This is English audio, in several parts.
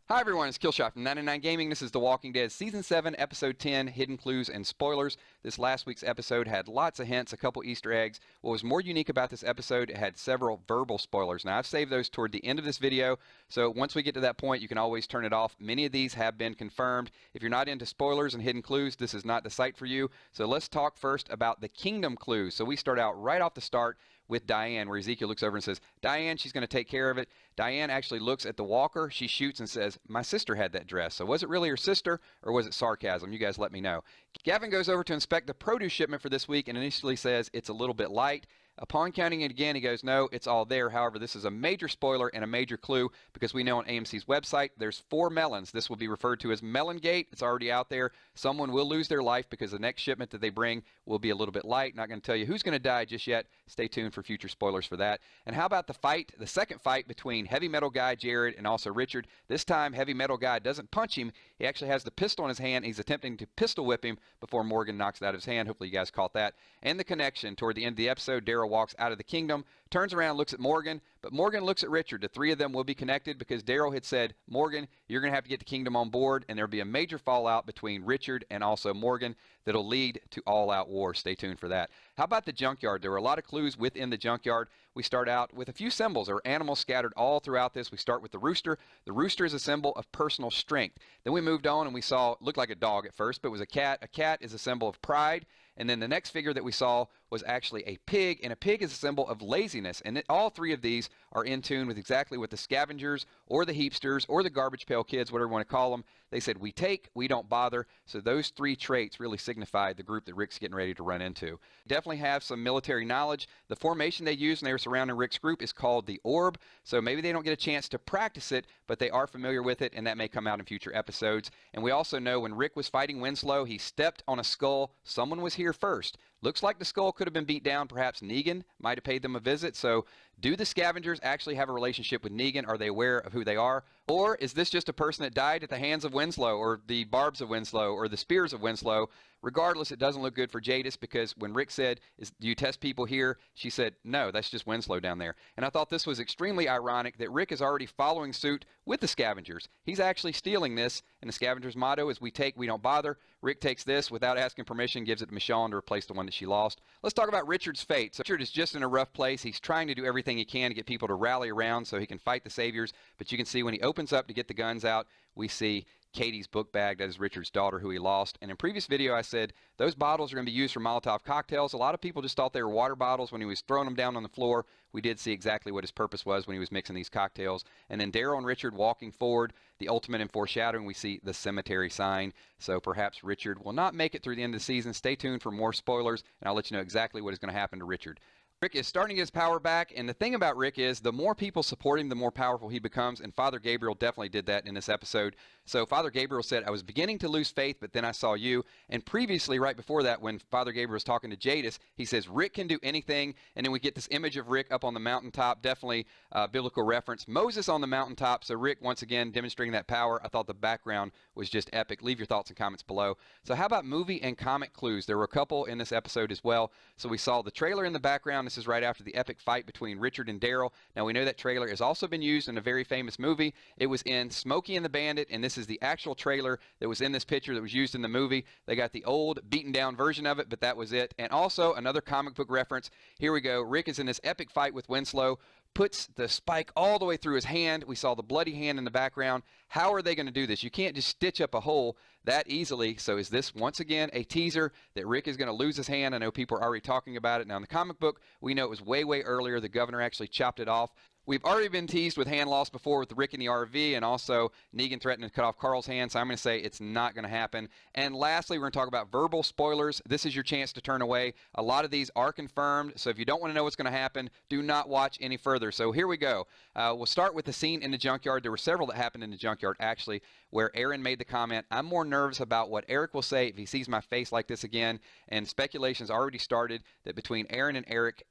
Hi everyone, it's Killshot from 99 Gaming. This is The Walking Dead Season 7, Episode 10, Hidden Clues and Spoilers. This last week's episode had lots of hints, a couple Easter eggs. What was more unique about this episode, it had several verbal spoilers. Now I've saved those toward the end of this video, so once we get to that point you can always turn it off. Many of these have been confirmed. If you're not into spoilers and hidden clues, this is not the site for you. So let's talk first about the kingdom clues. So we start out right off the start with Diane, where Ezekiel looks over and says, Diane, she's going to take care of it. Diane actually looks at the walker. She shoots and says, my sister had that dress. So was it really her sister or was it sarcasm? You guys let me know. Gavin goes over to inspect the produce shipment for this week and initially says it's a little bit light. Upon counting it again, he goes, no, it's all there. However, this is a major spoiler and a major clue because we know on AMC's website there's 4 melons. This will be referred to as Melon Gate. It's already out there. Someone will lose their life because the next shipment that they bring will be a little bit light. Not going to tell you who's going to die just yet. Stay tuned for future spoilers for that. And how about the fight, the second fight between Heavy Metal Guy Jared and also Richard? This time, Heavy Metal Guy doesn't punch him. He actually has the pistol in his hand. He's attempting to pistol whip him before Morgan knocks it out of his hand. Hopefully you guys caught that. And the connection toward the end of the episode, Daryl walks out of the kingdom, turns around, looks at Morgan, but Morgan looks at Richard. The three of them will be connected because Daryl had said, Morgan, you're going to have to get the kingdom on board, and there'll be a major fallout between Richard and also Morgan that'll lead to all-out war. Stay tuned for that. How about the junkyard? There were a lot of clues within the junkyard. We start out with a few symbols or animals scattered all throughout this. We start with the rooster. The rooster is a symbol of personal strength. Then we moved on and we saw, it looked like a dog at first, but it was a cat. A cat is a symbol of pride. And then the next figure that we saw was actually a pig, and a pig is a symbol of laziness. And all three of these are in tune with exactly what the Scavengers or the Heapsters or the Garbage Pail Kids, whatever you want to call them, they said, we take, we don't bother. So those three traits really signify the group that Rick's getting ready to run into. Definitely have some military knowledge. The formation they used when they were surrounding Rick's group is called the orb. So maybe they don't get a chance to practice it, but they are familiar with it, and that may come out in future episodes. And we also know when Rick was fighting Winslow, he stepped on a skull. Someone was here first. Looks like the skull could have been beat down. Perhaps Negan might have paid them a visit. So do the Scavengers actually have a relationship with Negan? Are they aware of who they are? Or is this just a person that died at the hands of Winslow or the barbs of Winslow or the spears of Winslow? Regardless, it doesn't look good for Jadis because when Rick said, do you test people here? She said, no, that's just Winslow down there. And I thought this was extremely ironic that Rick is already following suit with the Scavengers. He's actually stealing this, and the Scavengers' motto is we take, we don't bother. Rick takes this without asking permission, gives it to Michonne to replace the one that she lost. Let's talk about Richard's fate. So Richard is just in a rough place. He's trying to do everything he can to get people to rally around so he can fight the Saviors. But you can see when he opens up to get the guns out, we see Katie's book bag. That is Richard's daughter who he lost. And in previous video I said those bottles are going to be used for Molotov cocktails. A lot of people just thought they were water bottles when he was throwing them down on the floor. We did see exactly what his purpose was when he was mixing these cocktails. And then Daryl and Richard walking forward, the ultimate in foreshadowing, we see the cemetery sign. So perhaps Richard will not make it through the end of the season. Stay tuned for more spoilers and I'll let you know exactly what is going to happen to Richard. Rick is starting to get his power back, and the thing about Rick is the more people support him, the more powerful he becomes, and Father Gabriel definitely did that in this episode. So Father Gabriel said, I was beginning to lose faith, but then I saw you. And previously, right before that, when Father Gabriel was talking to Jadis, he says, Rick can do anything, and then we get this image of Rick up on the mountaintop, definitely biblical reference. Moses on the mountaintop, so Rick once again demonstrating that power. I thought the background was just epic. Leave your thoughts and comments below. So how about movie and comic clues? There were a couple in this episode as well. So we saw the trailer in the background. This is right after the epic fight between Richard and Daryl. Now we know that trailer has also been used in a very famous movie. It was in Smokey and the Bandit, and this is the actual trailer that was in this picture that was used in the movie. They got the old beaten down version of it, but that was it. And also another comic book reference. Here we go. Rick is in this epic fight with Winslow, puts the spike all the way through his hand. We saw the bloody hand in the background. How are they going to do this? You can't just stitch up a hole that easily. So is this once again a teaser that Rick is going to lose his hand? I know people are already talking about it. Now in the comic book, we know it was way earlier. The governor actually chopped it off. We've already been teased with hand loss before with Rick in the RV, and also Negan threatening to cut off Carl's hand, so I'm going to say it's not going to happen. And lastly, we're going to talk about verbal spoilers. This is your chance to turn away. A lot of these are confirmed, so if you don't want to know what's going to happen, do not watch any further. So here we go. We'll start with the scene in the junkyard. There were several that happened in the junkyard, actually, where Aaron made the comment, I'm more nervous about what Eric will say if he sees my face like this again. And speculation's already started that between Aaron and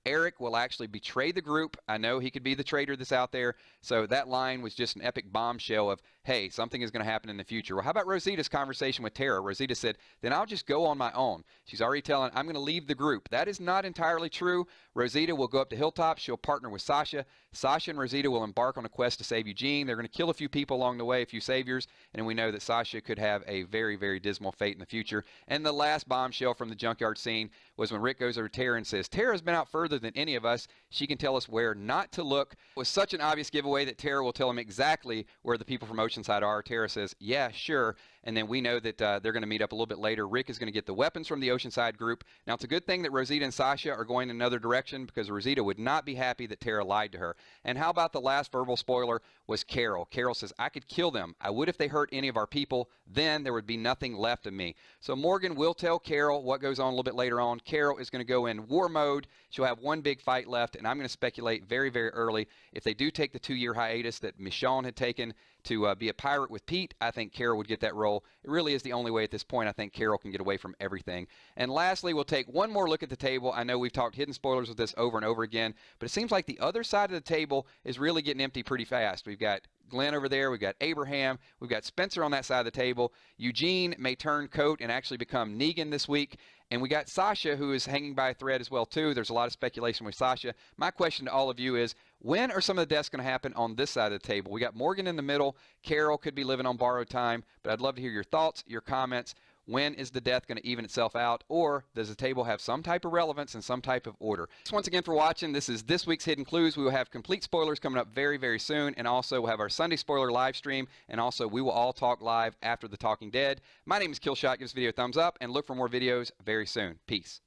Eric will actually betray the group. I know he could be the traitor that's out there. So that line was just an epic bombshell of, hey, something is going to happen in the future. Well, how about Rosita's conversation with Tara? Rosita said, then I'll just go on my own. She's already telling, I'm going to leave the group. That is not entirely true. Rosita will go up to Hilltop. She'll partner with Sasha. Sasha and Rosita will embark on a quest to save Eugene. They're going to kill a few people along the way, a few saviors, and we know that Sasha could have a very, very dismal fate in the future. And the last bombshell from the junkyard scene was when Rick goes over to Tara and says, Tara's been out further than any of us. She can tell us where not to look. It was such an obvious giveaway that Tara will tell him exactly where the people from Oceanside are. Tara says, yeah, sure. And then we know that they're going to meet up a little bit later. Rick is going to get the weapons from the Oceanside group. Now, it's a good thing that Rosita and Sasha are going in another direction, because Rosita would not be happy that Tara lied to her. And how about the last verbal spoiler was Carol. Carol says, I could kill them. I would if they hurt any of our people. Then there would be nothing left of me. So Morgan will tell Carol what goes on a little bit later on. Carol is going to go in war mode. She'll have one big fight left, and I'm going to speculate very, very early, if they do take the 2-year hiatus that Michonne had taken to be a pirate with Pete, I think Carol would get that role. It really is the only way at this point I think Carol can get away from everything. And lastly, we'll take one more look at the table. I know we've talked hidden spoilers with this over and over again, but it seems like the other side of the table is really getting empty pretty fast. We've got Glenn over there, we've got Abraham, we've got Spencer on that side of the table. Eugene may turn coat and actually become Negan this week. And we got Sasha, who is hanging by a thread as well, too. There's a lot of speculation with Sasha. My question to all of you is, when are some of the deaths going to happen on this side of the table? We got Morgan in the middle. Carol could be living on borrowed time. But I'd love to hear your thoughts, your comments. When is the death going to even itself out? Or does the table have some type of relevance and some type of order? Thanks once again for watching. This is this week's Hidden Clues. We will have complete spoilers coming up very, very soon. And also we'll have our Sunday spoiler live stream. And also we will all talk live after The Talking Dead. My name is Killshot. Give this video a thumbs up and look for more videos very soon. Peace.